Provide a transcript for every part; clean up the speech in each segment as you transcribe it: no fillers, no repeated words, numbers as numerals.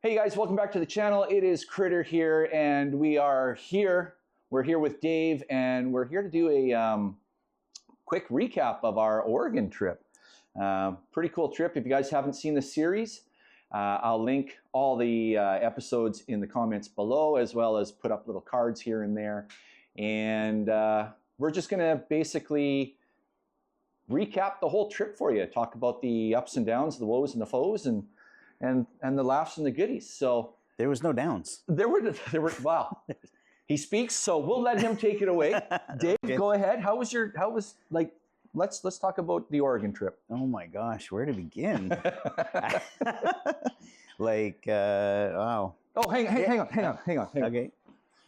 Hey guys, welcome back to the channel. It is Critter here, and we're here with Dave, and we're here to do a quick recap of our Oregon trip. Pretty cool trip. If you guys haven't seen the series, I'll link all the episodes in the comments below, as well as put up little cards here and there. And we're just going to basically recap the whole trip for you, talk about the ups and downs, the woes and the foes, and the laughs and the goodies. So there was no downs. There were wow. He speaks, so we'll let him take it away. Dave, Okay. Go ahead. Let's talk about the Oregon trip. Oh my gosh, where to begin? Wow. Oh, hang on. Okay.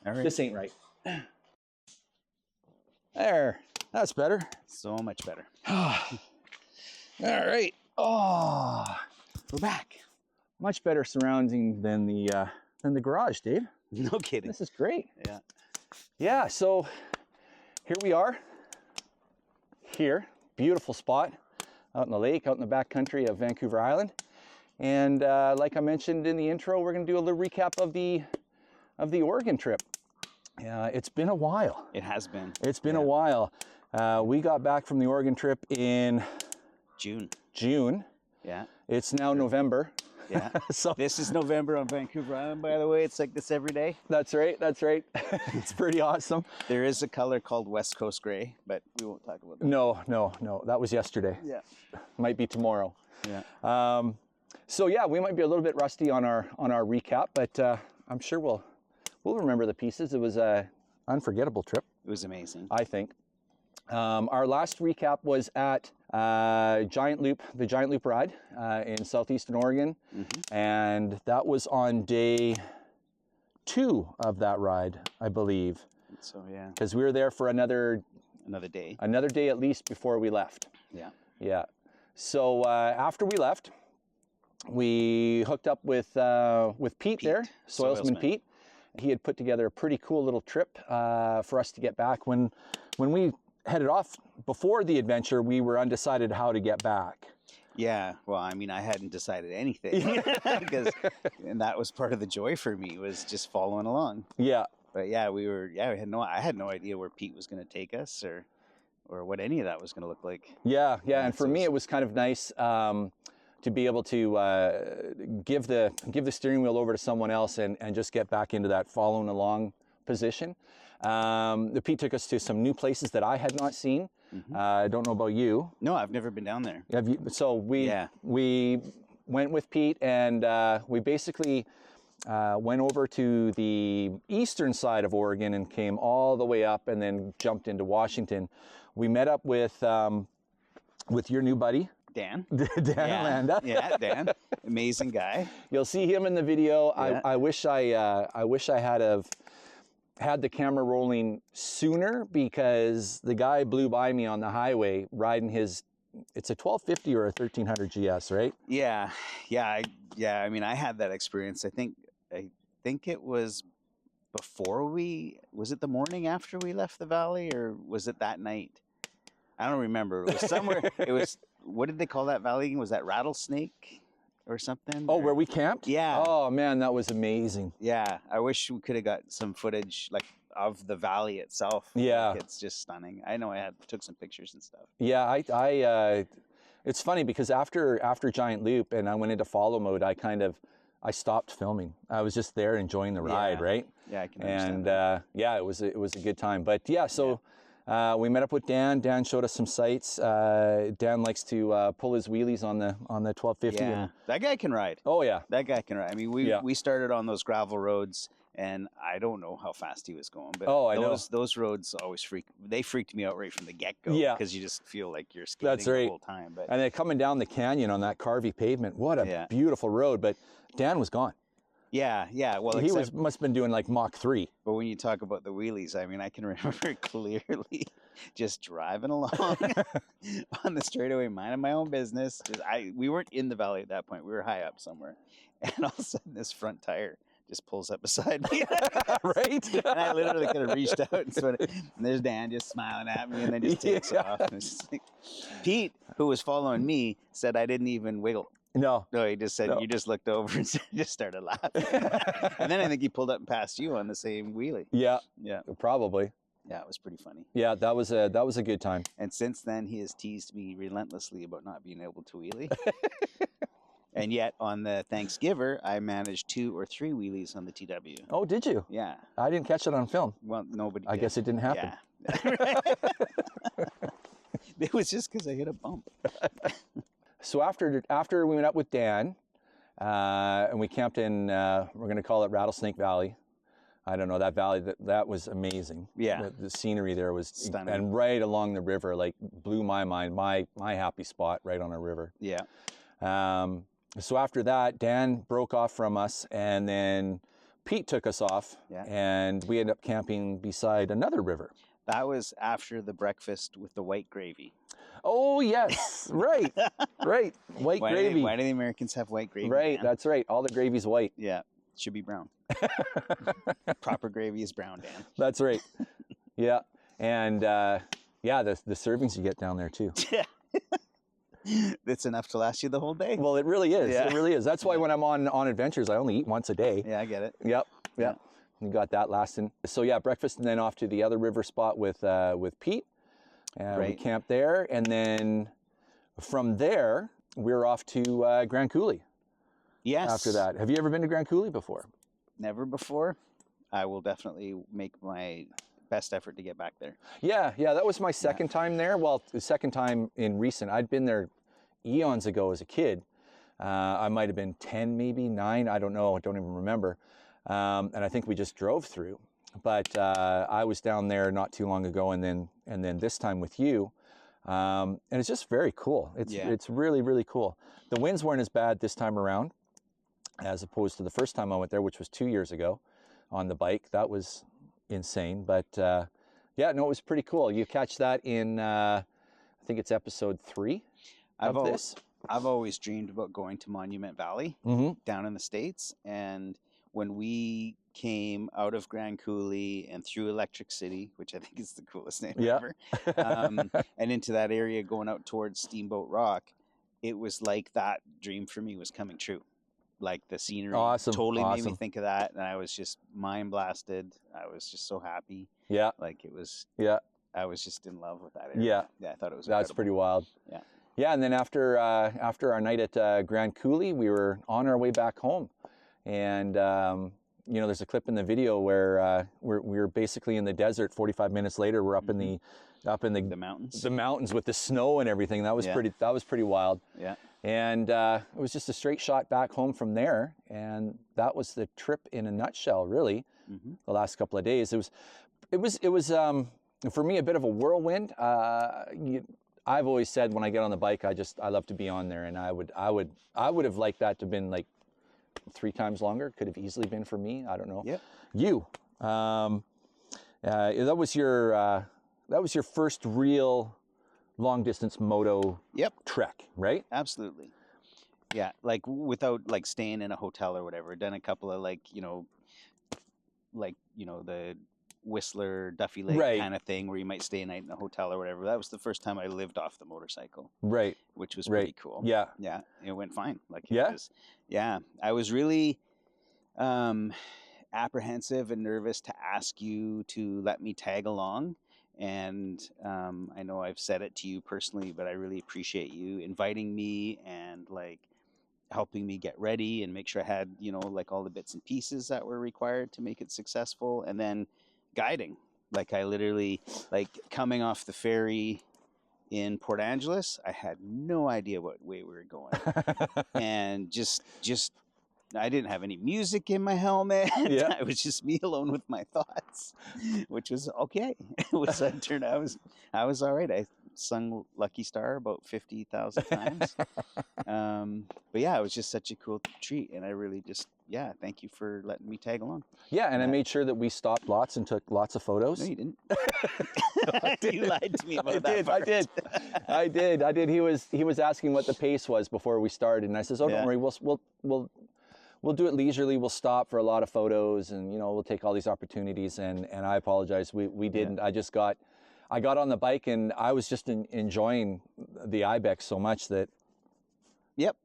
All right. This ain't right. There. That's better. So much better. All right. Oh, we're back. Much better surrounding than the garage, Dave. No kidding. This is great. Yeah. Yeah, so here we are. Here, beautiful spot out in the lake, out in the back country of Vancouver Island. And like I mentioned in the intro, we're going to do a little recap of the Oregon trip. It's been a while. It has been. It's been a while. We got back from the Oregon trip in June. Yeah. It's now November. Yeah. So this is November on Vancouver Island, by the way. It's like this every day. That's right. It's pretty awesome. There is a color called West Coast Gray, but we won't talk about that. No. That was yesterday. Yeah. Might be tomorrow. Yeah. So yeah, we might be a little bit rusty on our recap, but I'm sure we'll remember the pieces. It was a unforgettable trip. It was amazing. I think. Our last recap was at the Giant Loop ride in southeastern Oregon, and that was on day 2 of that ride, I believe. So yeah, because we were there for another day at least before we left. Yeah. So after we left, we hooked up with Pete there, Soilsman Pete. He had put together a pretty cool little trip for us to get back. When we headed off before the adventure, we were undecided how to get back. Yeah, well, I mean, I hadn't decided anything, and that was part of the joy for me, was just following along. Yeah, but yeah, I had no idea where Pete was going to take us, or what any of that was going to look like. Yeah, and for me, it was kind of nice to be able to give the steering wheel over to someone else and just get back into that following along position. The Pete took us to some new places that I had not seen. I don't know about you. No, I've never been down there. Have you? So we went with Pete, and we basically went over to the eastern side of Oregon and came all the way up, and then jumped into Washington. We met up with your new buddy, Dan Landa. Yeah, Dan, amazing guy. You'll see him in the video. Yeah. I wish I had the camera rolling sooner, because the guy blew by me on the highway riding his. It's a 1250 or a 1300 GS, right? Yeah. I mean, I had that experience. I think it was before was it the morning after we left the valley, or was it that night? I don't remember. It was somewhere. It was. What did they call that valley? Was that Rattlesnake or something? Oh, where we camped? Yeah. Oh man, that was amazing. Yeah, I wish we could have got some footage of the valley itself. Yeah, it's just stunning. I know I took some pictures and stuff. Yeah, it's funny because after Giant Loop and I went into follow mode, I stopped filming. I was just there enjoying the ride, right? Yeah, I can understand. And that. Yeah, it was a good time. But yeah, so. We met up with Dan. Dan showed us some sights. Dan likes to pull his wheelies on the 1250. Yeah, that guy can ride. Oh yeah, that guy can ride. I mean, we started on those gravel roads, and I don't know how fast he was going, but those roads always freaked me out right from the get go. Yeah, because you just feel like you're skating the whole time. But and then coming down the canyon on that carvy pavement, what a beautiful road. But Dan was gone. Yeah. Well, he must have been doing like Mach 3. But when you talk about the wheelies, I mean, I can remember clearly just driving along on the straightaway, minding my own business. We weren't in the valley at that point. We were high up somewhere, and all of a sudden, this front tire just pulls up beside me. Right? And I literally could have reached out and there's Dan just smiling at me, and then just takes off. And it's just like, Pete, who was following me, said I didn't even wiggle. No, he just said, No. you just looked over and just started laughing. And then I think he pulled up and passed you on the same wheelie. Yeah, Yeah. probably. Yeah, it was pretty funny. Yeah, that was a good time. And since then, he has teased me relentlessly about not being able to wheelie. And yet, on the Thanksgiver, I managed 2 or 3 wheelies on the TW. Oh, did you? Yeah. I didn't catch it on film. Well, nobody I did. guess it didn't happen. Yeah. It was just because I hit a bump. So after we went up with Dan, and we camped in, we're going to call it Rattlesnake Valley. I don't know, that valley, that was amazing. Yeah. The scenery there was stunning. And right along the river, like blew my mind, my happy spot right on a river. Yeah. So after that, Dan broke off from us, and then Pete took us off, Yeah. and we ended up camping beside another river. That was after the breakfast with the white gravy. Oh, yes, right, right, white gravy. Why do the Americans have white gravy? Right, Dan? that's right, all the gravy's white. Yeah, it should be brown. Proper gravy is brown, Dan. That's right, yeah, and yeah, the servings you get down there too. Yeah. It's enough to last you the whole day. Well, it really is, Yeah. it really is. That's why when I'm on adventures, I only eat once a day. Yeah, I get it. Yep, yep. You got that lasting. So yeah, breakfast and then off to the other river spot with Pete. We camped there, and then from there we're off to Grand Coulee. Yes. After that, have you ever been to Grand Coulee before? Never before. I will definitely make my best effort to get back there. Yeah, that was my second time there. Well, the second time in recent. I'd been there eons ago as a kid. I might have been 10, maybe 9. I don't know. I don't even remember. And I think we just drove through. But I was down there not too long ago, and then this time with you, and it's just very cool. It's really, really cool. The winds weren't as bad this time around, as opposed to the first time I went there, which was 2 years ago, on the bike. That was insane. But yeah, no, it was pretty cool. You catch that in I think it's episode 3 of this. I've always dreamed about going to Monument Valley down in the States, and when we came out of Grand Coulee and through Electric City, which I think is the coolest name ever, and into that area going out towards Steamboat Rock, it was like that dream for me was coming true. Like the scenery totally made me think of that, and I was just mind blasted. I was just so happy. Yeah. Like it was, I was just in love with that area. Yeah, I thought it was incredible. That's pretty wild. Yeah. Yeah, and then after our night at Grand Coulee, we were on our way back home. And, you know, there's a clip in the video where we're basically in the desert. 45 minutes later, we're up in the mountains with the snow and everything. That was pretty wild. Yeah. And it was just a straight shot back home from there. And that was the trip in a nutshell, really. The last couple of days. It was for me a bit of a whirlwind. I've always said when I get on the bike, I love to be on there, and I would have liked that to have been like 3 times longer. Could have easily been for me. I don't know. Yeah. You, that was your first real long distance moto trek, right? Absolutely. Yeah, like without like staying in a hotel or whatever. Done a couple of like the Whistler, Duffy Lake kind of thing where you might stay a night in a hotel or whatever. That was the first time I lived off the motorcycle. Right. Which was pretty cool. Yeah. Yeah. It went fine. Like it was, I was really apprehensive and nervous to ask you to let me tag along. And I know I've said it to you personally, but I really appreciate you inviting me and like helping me get ready and make sure I had, like all the bits and pieces that were required to make it successful. And then guiding, like I literally, like coming off the ferry in Port Angeles, I had no idea what way we were going. And just I didn't have any music in my helmet. Yeah. It was just me alone with my thoughts, which was okay. It was, I was all right. I sung Lucky Star about 50,000 times. But yeah, it was just such a cool treat. And I really just, thank you for letting me tag along. Yeah, and I made sure that we stopped lots and took lots of photos. No, you didn't. You lied to me about that part. I did. He was asking what the pace was before we started. And I says, don't worry, we'll do it leisurely. We'll stop for a lot of photos, and we'll take all these opportunities. And I apologize, we didn't. Yeah. I got on the bike, and I was just enjoying the Ibex so much that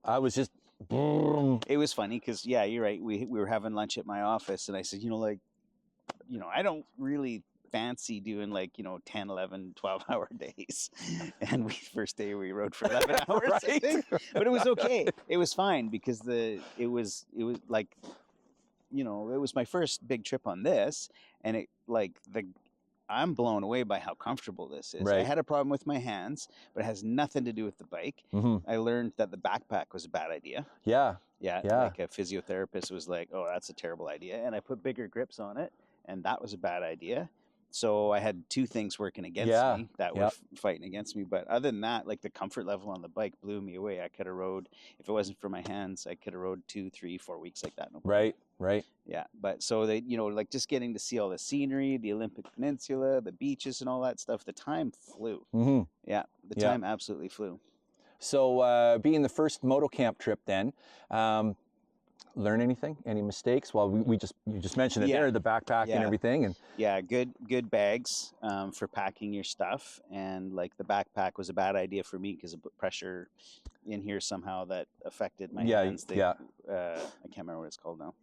I was just Boom. It was funny because, yeah, you're right. We were having lunch at my office, and I said, I don't really fancy doing 10, 11, 12-hour days. And first day we rode for 11 hours, I Right. think. But it was okay. It was fine because it was like, it was my first big trip on this, and I'm blown away by how comfortable this is. I Right. had a problem with my hands, but it has nothing to do with the bike. Mm-hmm. I learned that the backpack was a bad idea. Yeah. Yeah, Yeah. like a physiotherapist was like, "Oh, that's a terrible idea," and I put bigger grips on it, and that was a bad idea. So I had two things working against Yeah. me that were fighting against me. But other than that, like the comfort level on the bike blew me away. I could have rode, if it wasn't for my hands, I could have rode 2, 3, 4 weeks like that. No problem. Right. Right. Yeah. But so they, like just getting to see all the scenery, the Olympic Peninsula, the beaches and all that stuff, the time flew. Mm-hmm. Yeah. The time absolutely flew. So being the first Motocamp trip then, learn anything? Any mistakes? Well, you just mentioned it there, the backpack and everything. And yeah, good bags for packing your stuff. And like the backpack was a bad idea for me because of pressure in here somehow that affected my hands. I can't remember what it's called now.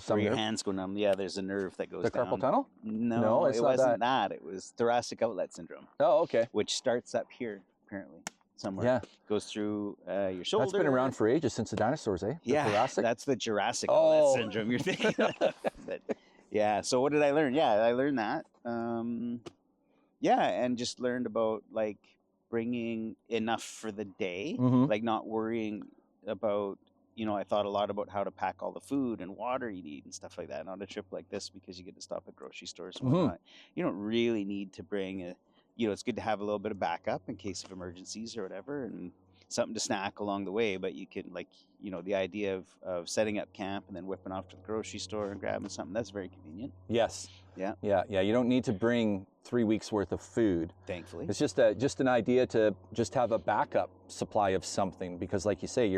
Where your hands go numb. Yeah, there's a nerve that goes down. The carpal tunnel? No, it wasn't that. It was thoracic outlet syndrome. Oh, okay. Which starts up here, apparently. Somewhere. Yeah. Goes through your shoulder. That's been around for ages, since the dinosaurs, eh? Yeah. Thoracic? That's the Jurassic outlet syndrome you're thinking of. But, yeah. So what did I learn? Yeah, I learned that. And just learned about like bringing enough for the day, like not worrying about, I thought a lot about how to pack all the food and water you need and stuff like that. And on a trip like this, because you get to stop at grocery stores and whatnot, you don't really need to bring it's good to have a little bit of backup in case of emergencies or whatever, and something to snack along the way. But you can, the idea of setting up camp and then whipping off to the grocery store and grabbing something, that's very convenient. Yes. Yeah. Yeah. Yeah. You don't need to bring 3 weeks worth of food. Thankfully. It's just an idea to just have a backup supply of something, because like you say,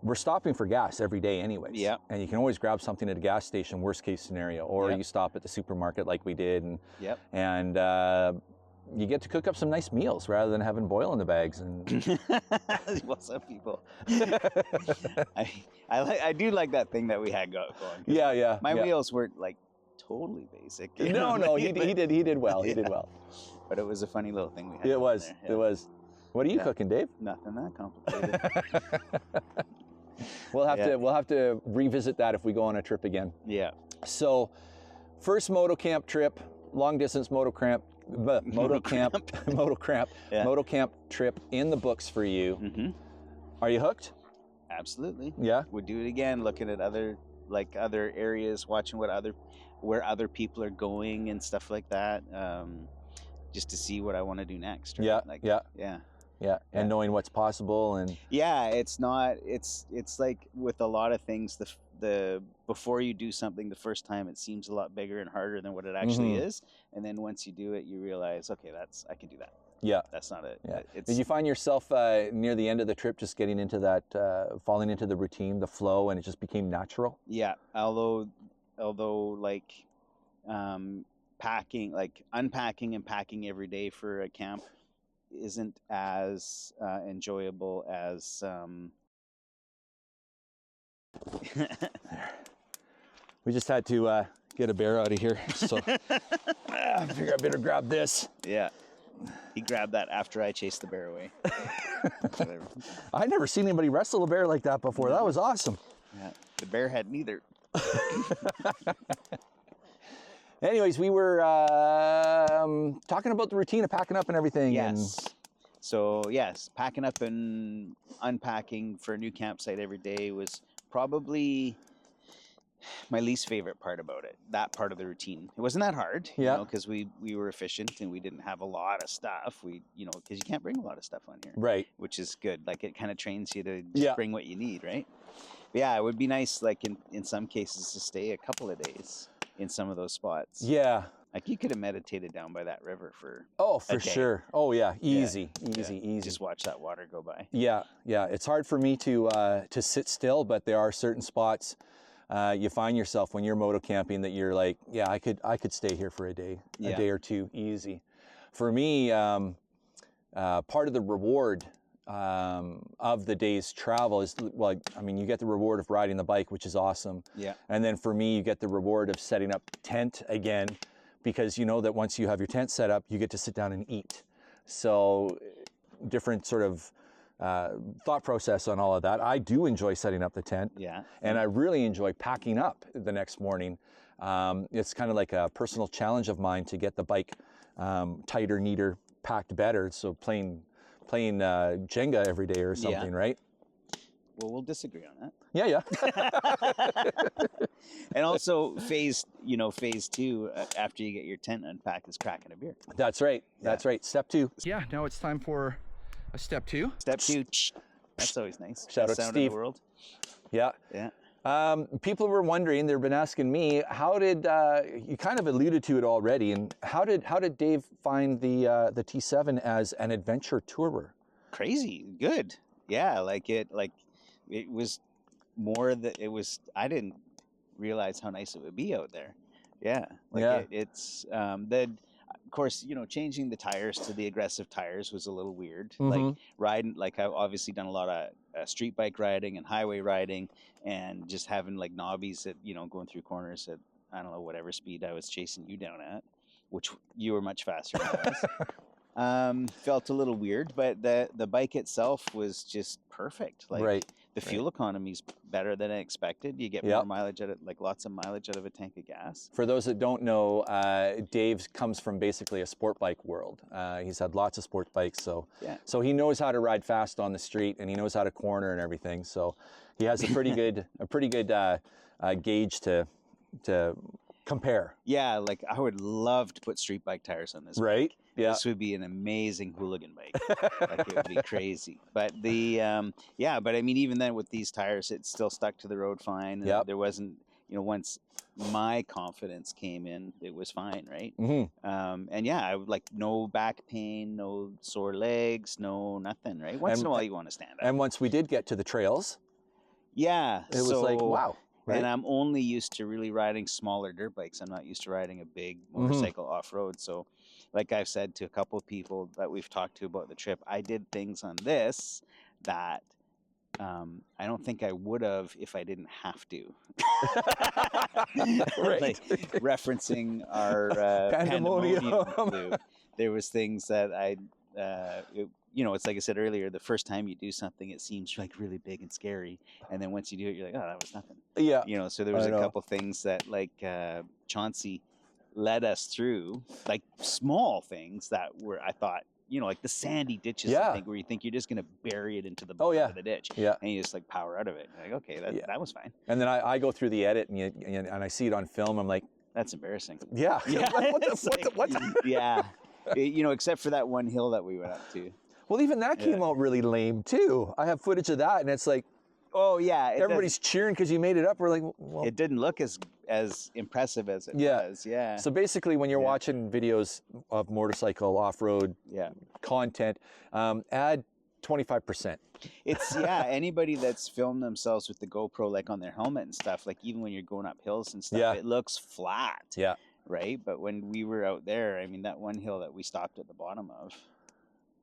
we're stopping for gas every day anyways. Yeah. And you can always grab something at a gas station, worst case scenario, or you stop at the supermarket like we did, and you get to cook up some nice meals rather than having boil in the bags. And well, some people. I do like that thing that we had going. Yeah. My meals weren't like totally basic. No, he did well. He did well. But it was a funny little thing we had. It was. What are you cooking, Dave? Nothing that complicated. We'll have to revisit that if we go on a trip again. Yeah. So, first Motocamp trip, long distance Motocamp trip in the books for you. Mm-hmm. Are you hooked? Absolutely. Yeah. Would do it again. Looking at other areas, watching where other people are going and stuff like that. Just to see what I want to do next. Right? Yeah. And knowing what's possible and. Yeah, it's like with a lot of things, the before you do something the first time, it seems a lot bigger and harder than what it actually is. And then once you do it, you realize, okay, I can do that. Yeah. That's not it. Yeah. Did you find yourself near the end of the trip just getting into that, falling into the routine, the flow, and it just became natural? Yeah. Although like unpacking and packing every day for a camp isn't as enjoyable as we just had to get a bear out of here, so I figure I better grab this. Yeah, he grabbed that after I chased the bear away. I'd never seen anybody wrestle a bear like that before. That was awesome. Yeah, the bear had neither. Anyways, we were talking about the routine of packing up and everything. Yes. So yes, packing up and unpacking for a new campsite every day was probably my least favorite part about it. That part of the routine. It wasn't that hard, because we were efficient and we didn't have a lot of stuff. Because you can't bring a lot of stuff on here, right? Which is good. Like it kind of trains you to just bring what you need, right? But yeah, it would be nice, like in some cases, to stay a couple of days in some of those spots. Yeah. Like you could have meditated down by that river for sure. Oh yeah, easy. Just watch that water go by. Yeah. It's hard for me to sit still, but there are certain spots you find yourself when you're moto camping that you're like, yeah, I could stay here for a day or two, easy. For me, part of the reward of the day's travel is, well, I mean, you get the reward of riding the bike, which is awesome. Yeah. And then for me, you get the reward of setting up tent again, because you know that once you have your tent set up, you get to sit down and eat. So different sort of thought process on all of that. I do enjoy setting up the tent. Yeah. And I really enjoy packing up the next morning. It's kind of like a personal challenge of mine to get the bike tighter, neater, packed better. So playing Jenga every day or something, right? Well, we'll disagree on that. Yeah. And also phase 2, after you get your tent unpacked, is cracking a beer. That's right. That's right. Step 2. Yeah, now it's time for a step 2. Step 2. That's always nice. Shout out to sound Steve. in the world. Yeah. People were wondering, they've been asking me, how did, you kind of alluded to it already, and how did Dave find the T7 as an adventure tourer? Crazy. Good. Yeah, it was more that it was, I didn't realize how nice it would be out there. Yeah. It's of course, changing the tires to the aggressive tires was a little weird. Like riding, like I've obviously done a lot of street bike riding and highway riding, and just having like knobbies at, going through corners at, I don't know, whatever speed I was chasing you down at, which you were much faster than I was. Felt a little weird, but the bike itself was just perfect. Like the fuel economy's better than I expected. You get more mileage out of, like lots of mileage out of a tank of gas. For those that don't know, Dave comes from basically a sport bike world. He's had lots of sport bikes, so he knows how to ride fast on the street, and he knows how to corner and everything. So he has a pretty good gauge to compare. Yeah, like I would love to put street bike tires on this bike. Yeah. This would be an amazing hooligan bike. Like it would be crazy. But but I mean, even then with these tires, it still stuck to the road fine. There wasn't, once my confidence came in, it was fine, right? And I would like no back pain, no sore legs, no nothing, right? Once in a while you want to stand up. And once we did get to the trails, it was like, wow. Right. And I'm only used to really riding smaller dirt bikes. I'm not used to riding a big motorcycle off-road. So like I've said to a couple of people that we've talked to about the trip, I did things on this that I don't think I would have if I didn't have to. Like referencing our pandemonium loop. There was things that it's like I said earlier, the first time you do something, it seems like really big and scary. And then once you do it, you're like, oh, that was nothing. Yeah. So there was a couple things that like Chauncey led us through, like small things that were, I thought, like the sandy ditches, I think, where you think you're just going to bury it into the bottom of the ditch. Yeah. And you just like power out of it. You're like, okay, that was fine. And then I go through the edit and I see it on film. I'm like, that's embarrassing. Yeah. What? Yeah. Except for that one hill that we went up to. Well, even that came out really lame too. I have footage of that, and it's like, oh yeah, everybody's cheering because you made it up. We're like, well, it didn't look as impressive as it was. Yeah. So basically, when you're watching videos of motorcycle off-road content, add 25%. It's anybody that's filmed themselves with the GoPro, like on their helmet and stuff, like even when you're going up hills and stuff, it looks flat. Yeah. Right. But when we were out there, I mean, that one hill that we stopped at the bottom of,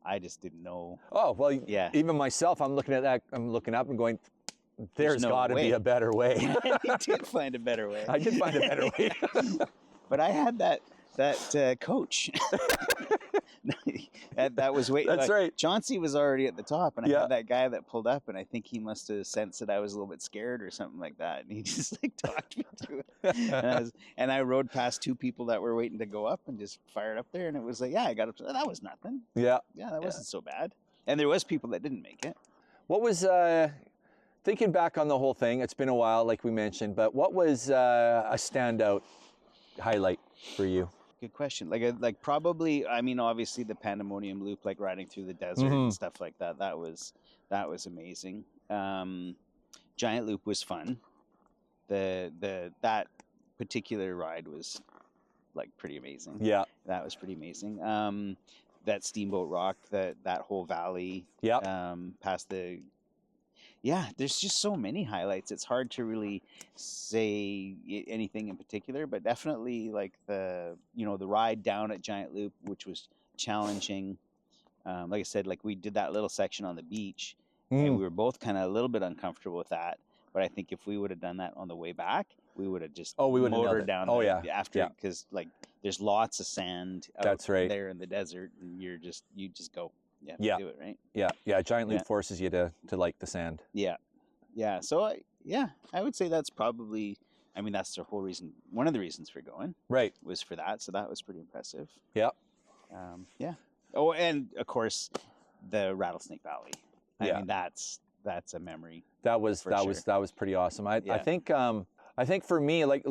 I just didn't know. Oh, well, even myself, I'm looking at that, I'm looking up and going, there's got to be a better way. You did find a better way. I did find a better way. But I had that coach. that was waiting. That's right. Chauncey was already at the top, and I had that guy that pulled up, and I think he must have sensed that I was a little bit scared or something like that, and he just like talked me through it. And I rode past two people that were waiting to go up and just fired up there, and it was like, I got up to that. That was nothing. Yeah, that wasn't so bad. And there was people that didn't make it. What was thinking back on the whole thing? It's been a while, like we mentioned, but what was a standout highlight for you? Good question. Like probably, I mean, obviously the pandemonium loop, like riding through the desert and stuff like that. That was amazing. Giant loop was fun. That particular ride was like pretty amazing. Yeah, that was pretty amazing. That Steamboat Rock, that whole valley. Yeah. Past the. Yeah, there's just so many highlights. It's hard to really say anything in particular, but definitely like the ride down at Giant Loop, which was challenging. like I said, like we did that little section on the beach, and Mm. we were both kind of a little bit uncomfortable with that. But I think if we would have done that on the way back, we would have just Oh, we would have nailed motored it. down. Oh, the, yeah. after Yeah. because like there's lots of sand out That's right. there in the desert, and you just go, Yeah. do it right. Yeah. Giant Loop Yeah. forces you to like the sand. Yeah. So I would say that's probably. I mean, that's the whole reason. One of the reasons for going Right. was for that. So that was pretty impressive. Yeah. Yeah. Oh, and of course, the Rattlesnake Valley. I Yeah. mean, that's a memory. That was For that was pretty awesome. I Yeah. think for me, like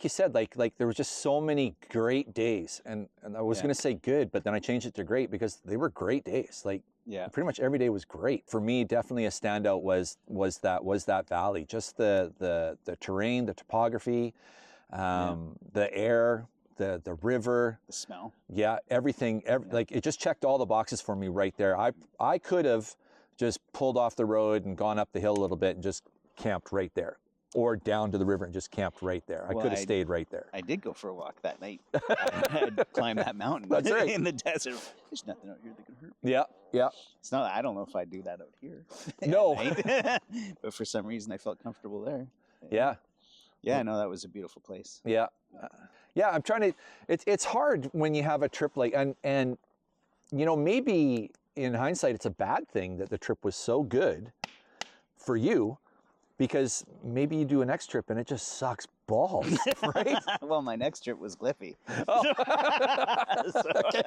you said, like there was just so many great days, and I was Yeah. gonna say good, but then I changed it to great because they were great days. Like Yeah. pretty much every day was great. For me, definitely a standout was that valley. Just the terrain, the topography, the air, the river. The smell. Yeah, everything. Like it just checked all the boxes for me right there. I could have just pulled off the road and gone up the hill a little bit and just camped right there, or down to the river and just camped right there. I Well, could have stayed right there. I did go for a walk that night. I'd climbed that mountain. That's right. In the desert. There's nothing out here that can hurt. Yeah. It's not. I don't know if I'd do that out here. at No. night. But for some reason, I felt comfortable there. Yeah. Yeah. No, that was a beautiful place. Yeah. Yeah. I'm trying to. It's hard when you have a trip like and maybe in hindsight it's a bad thing that the trip was so good for you, because maybe you do a next trip and it just sucks balls, right? Well, my next trip was Gliffy. Oh. Okay.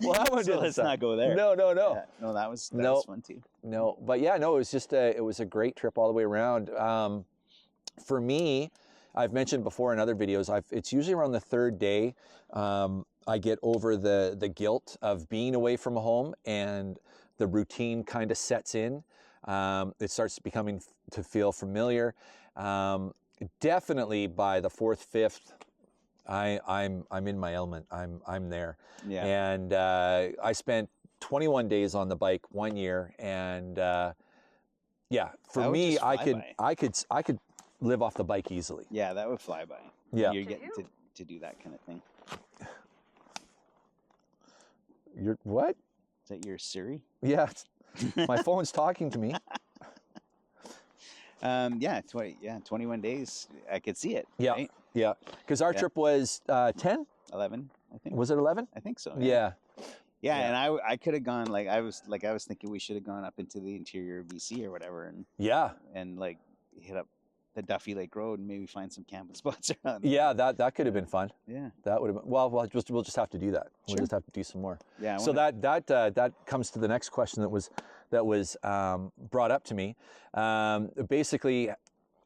Well, that one didn't let's suck. not go there. No. Yeah, no, that was fun too. No, but yeah, no, it was just it was a great trip all the way around. For me, I've mentioned before in other videos, it's usually around the third day I get over the guilt of being away from home, and the routine kind of sets in. It starts becoming to feel familiar. Definitely by the fourth, fifth, I'm in my element. I'm there. Yeah. And I spent 21 days on the bike one year, and yeah, for That would me, just fly I could live off the bike easily. Yeah, that would fly by. Yeah. You're getting to do that kind of thing. You're what? Is that your Siri? Yeah, my phone's talking to me. Yeah, 21 days. I could see it. Yeah. Right? Yeah, because our Yeah. trip was 10. 11, I think. Was it 11? I think so. Yeah. Yeah, and I could have gone I was thinking we should have gone up into the interior of BC or whatever, Yeah. and like hit up the Duffy Lake Road and maybe find some camping spots around. Yeah, that could have been fun. Yeah. That would have been, we'll just have to do that. We'll Sure. just have to do some more. Yeah. So that comes to the next question that was brought up to me. Basically,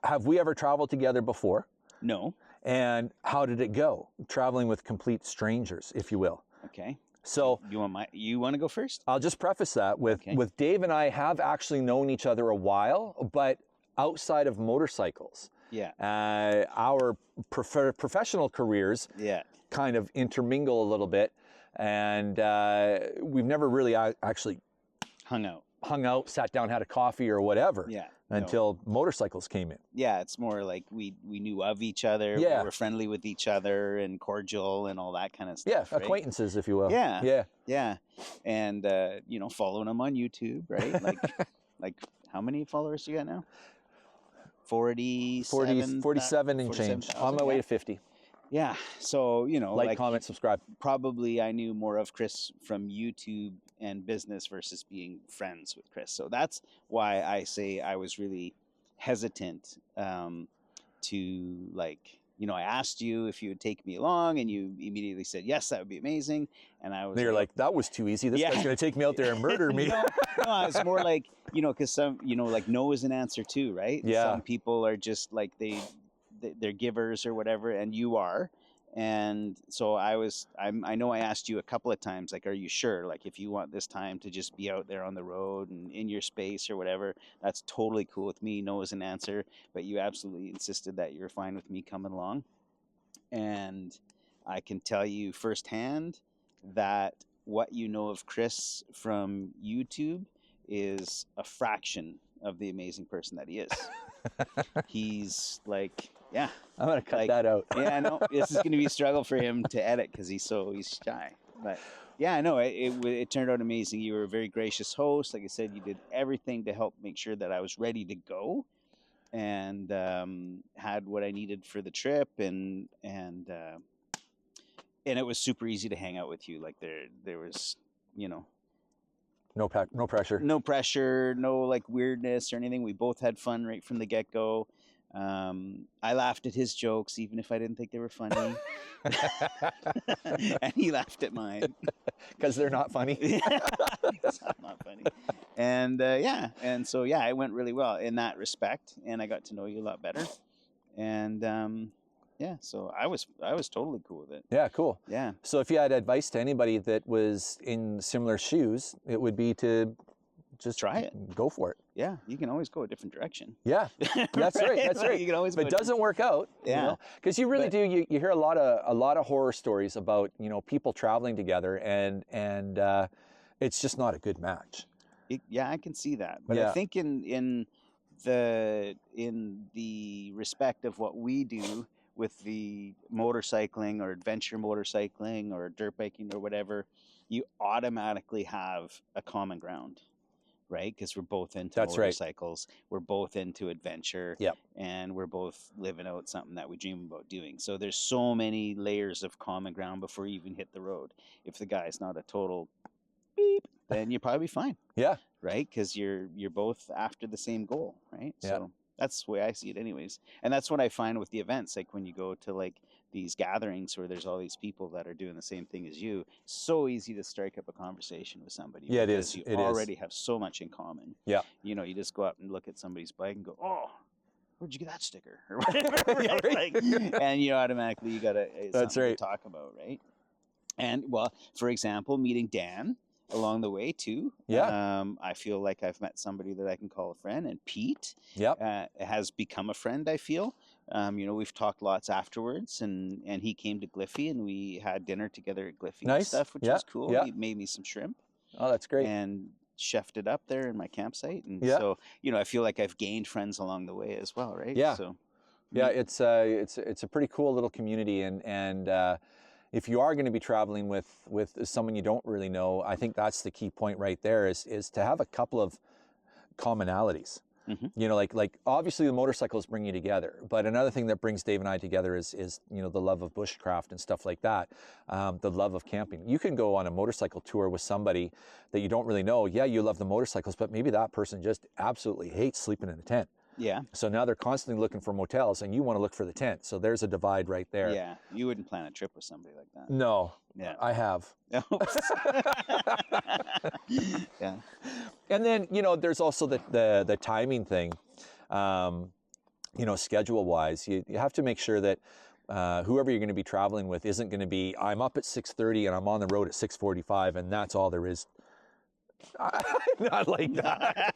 have we ever traveled together before? No. And how did it go? Traveling with complete strangers, if you will. Okay. So You want to go first? I'll just preface that with Dave and I have actually known each other a while, but outside of motorcycles. Yeah. Our professional careers Yeah. kind of intermingle a little bit, and we've never really actually Hung out. sat down, had a coffee or whatever Yeah. until motorcycles came in. Yeah, it's more like we knew of each other. Yeah. We were friendly with each other and cordial and all that kind of Yeah, stuff. Right? acquaintances, if you will. Yeah. Yeah. Yeah. And following them on YouTube, right? Like how many followers do you got now? 47 and change. 47,000, On my way yeah. to 50. Yeah. So, Like, comment, subscribe. probably I knew more of Chris from YouTube and business versus being friends with Chris. So that's why I say I was really hesitant to I asked you if you would take me along, and you immediately said, yes, that would be amazing. And I was And you're like, that was too easy. This Yeah. guy's going to take me out there and murder me. no, it's more like, because some, no is an answer too, right? Yeah. Some people are just like, they're givers or whatever, and you are. And so I know I asked you a couple of times, like, are you sure? Like, if you want this time to just be out there on the road and in your space or whatever, that's totally cool with me. No is an answer, but you absolutely insisted that you're fine with me coming along. And I can tell you firsthand that what you know of Chris from YouTube is a fraction of the amazing person that he is. He's like, I'm going to cut that out. yeah, I know this is going to be a struggle for him to edit because he's shy. But yeah, no, it turned out amazing. You were a very gracious host. Like I said, you did everything to help make sure that I was ready to go, and had what I needed for the trip, and it was super easy to hang out with you. Like there was, you know, No pressure. no pressure, no like weirdness or anything. We both had fun right from the get go. I laughed at his jokes, even if I didn't think they were funny. And he laughed at mine. Because they're not funny. It's not funny. And and so it went really well in that respect, and I got to know you a lot better. And so I was totally cool with it. Yeah, cool. Yeah. So if you had advice to anybody that was in similar shoes, it would be to just try it. Go for it. Yeah, you can always go a different direction. Yeah, that's right. That's right. You can always. But it doesn't work out. Yeah, because you really do. You hear a lot of horror stories about people traveling together, and it's just not a good match. I can see that. But I think in the respect of what we do with the motorcycling or adventure motorcycling or dirt biking or whatever, you automatically have a common ground, right? Because we're both into motorcycles, we're both into adventure, and we're both living out something that we dream about doing. So there's so many layers of common ground before you even hit the road. If the guy's not a total beep, then you're probably fine. Yeah. Right? Because you're both after the same goal, right? Yeah. So that's the way I see it anyways. And that's what I find with the events, like when you go to like these gatherings where there's all these people that are doing the same thing as you, so easy to strike up a conversation with somebody. Yeah, it is. You already have so much in common. Yeah. You just go up and look at somebody's bike and go, oh, where'd you get that sticker? Or whatever. Right? And automatically you got to talk about, right? And well, for example, meeting Dan along the way too. Yeah. I feel like I've met somebody that I can call a friend, and Pete has become a friend, I feel. We've talked lots afterwards, and he came to Gliffy and we had dinner together at Gliffy and stuff, which was cool. He made me some shrimp. Oh, that's great. And chefed it up there in my campsite. And so, I feel like I've gained friends along the way as well, right? Yeah. So it's a pretty cool little community, and if you are going to be traveling with someone you don't really know, I think that's the key point right there is to have a couple of commonalities. Mm-hmm. Like obviously the motorcycles bring you together, but another thing that brings Dave and I together is the love of bushcraft and stuff like that, the love of camping. You can go on a motorcycle tour with somebody that you don't really know. Yeah, you love the motorcycles, but maybe that person just absolutely hates sleeping in a tent. Yeah. So now they're constantly looking for motels, and you want to look for the tent. So there's a divide right there. Yeah. You wouldn't plan a trip with somebody like that. No. Yeah. I have. Yeah. And then there's also the timing thing. Schedule wise, you have to make sure that whoever you're going to be traveling with isn't going to be, I'm up at 6:30 and I'm on the road at 6:45, and that's all there is. Not like that.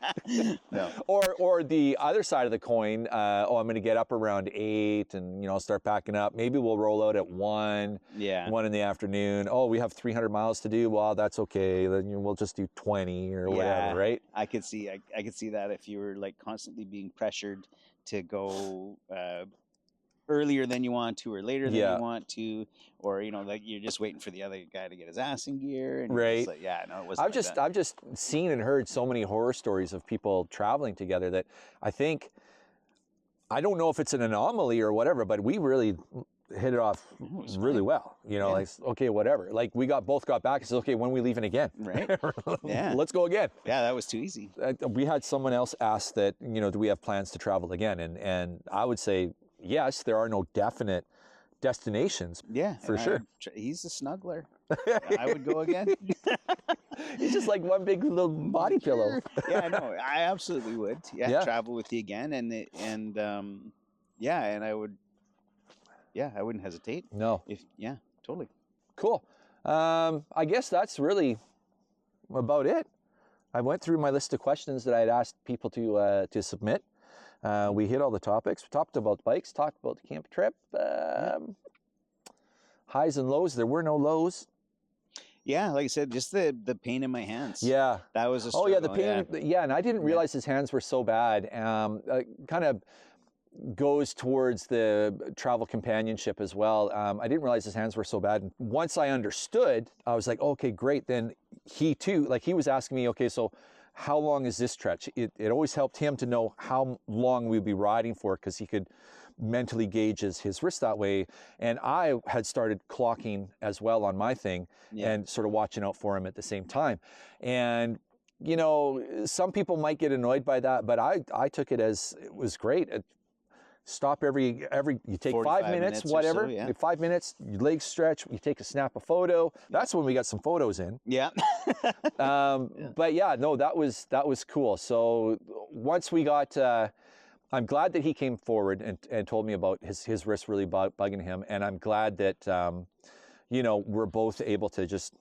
No. Or the other side of the coin, I'm going to get up around 8 and I'll start packing up. Maybe we'll roll out at 1 in the afternoon. Oh, we have 300 miles to do. Well, that's okay. Then we'll just do 20 or whatever, right? I could see that if you were like constantly being pressured to go earlier than you want to or later than you want to, or like you're just waiting for the other guy to get his ass in gear, and right. Like, it wasn't. I've just seen and heard so many horror stories of people traveling together that I don't know if it's an anomaly or whatever, but we really hit it off really well. Like, okay, whatever. Like we both got back and said, okay, when are we leaving again? Right. Yeah. Let's go again. Yeah, that was too easy. We had someone else ask that, do we have plans to travel again? And I would say, yes, there are no definite destinations. Yeah, for sure. He's a snuggler. I would go again. He's just like one big little body pillow. Yeah, I know. I absolutely would. Yeah, travel with you again, and I would. Yeah, I wouldn't hesitate. No. Totally. Cool. I guess that's really about it. I went through my list of questions that I had asked people to submit. We hit all the topics. We talked about bikes, talked about the camp trip, highs and lows. There were no lows. Yeah, like I said, just the pain in my hands. Yeah. That was a struggle. Oh, yeah, the pain. Yeah, and I didn't realize his hands were so bad. Kind of goes towards the travel companionship as well. I didn't realize his hands were so bad. And once I understood, I was like, okay, great. Then he too, like he was asking me, okay, so how long is this stretch? It always helped him to know how long we'd be riding for, because he could mentally gauge his wrist that way. And I had started clocking as well on my thing, and sort of watching out for him at the same time. And you know, some people might get annoyed by that, but I took it as it was great. Stop every you take 5 minutes, whatever, so, 5 minutes, your legs stretch, you take a snap a photo. That's when we got some photos in. Yeah. But yeah, no, that was cool. So once we got, I'm glad that he came forward and told me about his wrist really bugging him, and I'm glad that you know, we're both able to just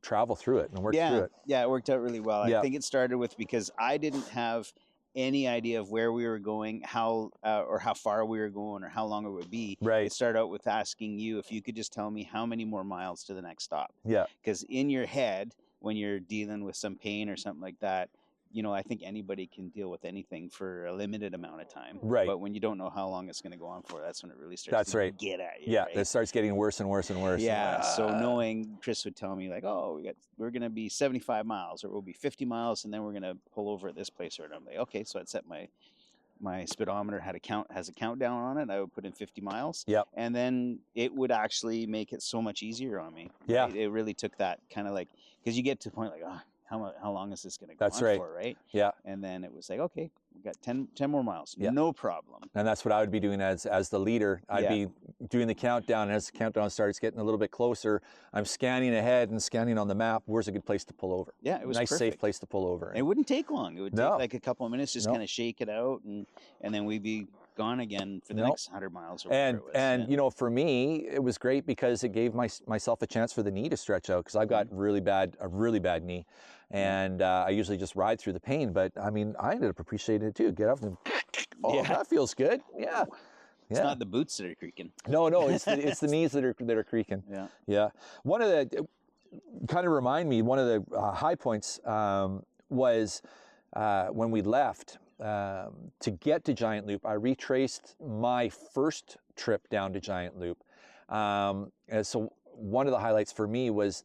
travel through it and work through it. Yeah, it worked out really well. I think it started with, because I didn't have any idea of where we were going, how or how far we were going, or how long it would be. Right. It started out with asking you if you could just tell me how many more miles to the next stop. Yeah. Because in your head, when you're dealing with some pain or something like that, you know, I think anybody can deal with anything for a limited amount of time. Right. But when you don't know how long it's going to go on for, that's when it really starts to get at you. Yeah, right? it starts getting worse and worse and worse. Yeah. So knowing Chris would tell me like, oh, we're going to be 75 miles, or we'll be 50 miles, and then we're going to pull over at this place. Or I'm like, okay. So I'd set my speedometer has a countdown on it. I would put in 50 miles. Yep. And then it would actually make it so much easier on me. Yeah. Right? It really took that kind of like, because you get to the point like, oh, how long is this going to go on for, right? Yeah. And then it was like, okay, we got 10 more miles. Yeah. No problem. And that's what I would be doing as the leader. I'd be doing the countdown, and as the countdown starts getting a little bit closer, I'm scanning ahead and scanning on the map, where's a good place to pull over. Yeah, it was nice, perfect. safe place to pull over. It wouldn't take long. It would take like a couple of minutes, just kind of shake it out, and then we'd be gone again for the next 100 miles or whatever it was. And you know, for me, it was great because it gave myself a chance for the knee to stretch out, because I've got a really bad knee. And I usually just ride through the pain, but I mean, I ended up appreciating it too. Get up and that feels good. Yeah. It's not the boots that are creaking. No, it's the knees that are creaking. Yeah. Yeah. One of the kind of remind me, one of the high points was when we left to get to Giant Loop. I retraced my first trip down to Giant Loop, and so one of the highlights for me was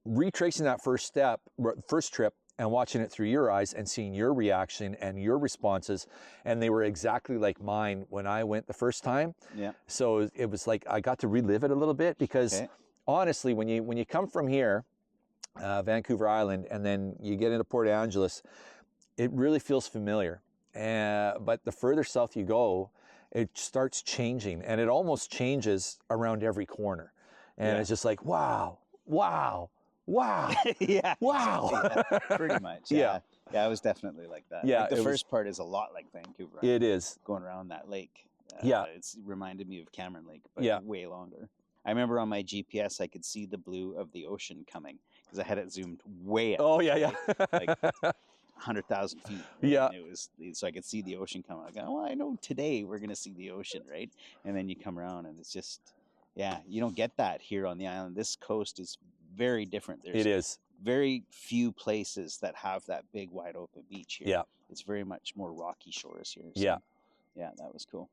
retracing that first trip and watching it through your eyes and seeing your reaction and your responses, and they were exactly like mine when I went the first time. Yeah. So it was like I got to relive it a little bit, because honestly, when you come from here, Vancouver Island, and then you get into Port Angeles, it really feels familiar. But the further south you go, it starts changing, and it almost changes around every corner, and it's just like wow. Yeah. Wow. Yeah, pretty much. Yeah. Yeah, it was definitely like that. Yeah. Like the first part is a lot like Vancouver. It is. Going around that lake. It's reminded me of Cameron Lake, but way longer. I remember on my GPS, I could see the blue of the ocean coming, because I had it zoomed way up. Oh, yeah. Like 100,000 feet. Yeah. And it was, so I could see the ocean coming. I go, well, I know today we're going to see the ocean, right? And then you come around and it's just, you don't get that here on the island. This coast is very different. It is. Very few places that have that big wide open beach here. Yeah. It's very much more rocky shores here. So, yeah, that was cool.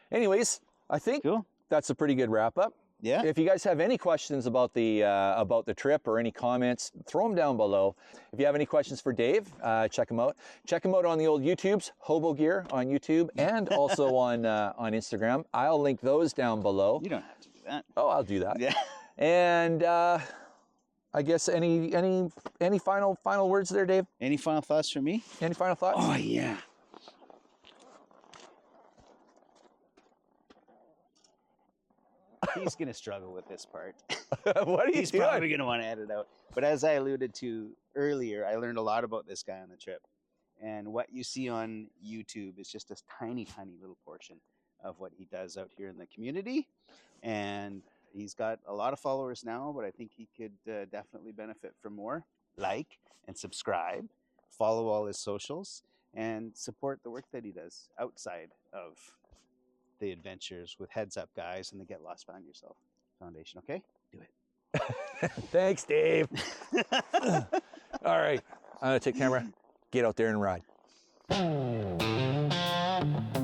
Anyways, I think that's a pretty good wrap up. Yeah. If you guys have any questions about the trip, or any comments, throw them down below. If you have any questions for Dave, check them out. Check them out on the old YouTubes, Hobo Gear on YouTube, and also on Instagram. I'll link those down below. You don't have to do that. Oh, I'll do that. Yeah. And I guess any final words there, Dave? Any final thoughts for me? Any final thoughts? Oh yeah. He's gonna struggle with this part. What are you He's doing? probably gonna want to edit out. But as I alluded to earlier, I learned a lot about this guy on the trip. And what you see on YouTube is just a tiny, tiny little portion of what he does out here in the community. And he's got a lot of followers now, but I think he could definitely benefit from more. Like and subscribe, follow all his socials, and support the work that he does outside of the adventures with Heads Up Guys and the Get Lost Found Yourself Foundation. Okay? Do it. Thanks, Dave. All right. I'm going to take camera. Get out there and ride. Bye.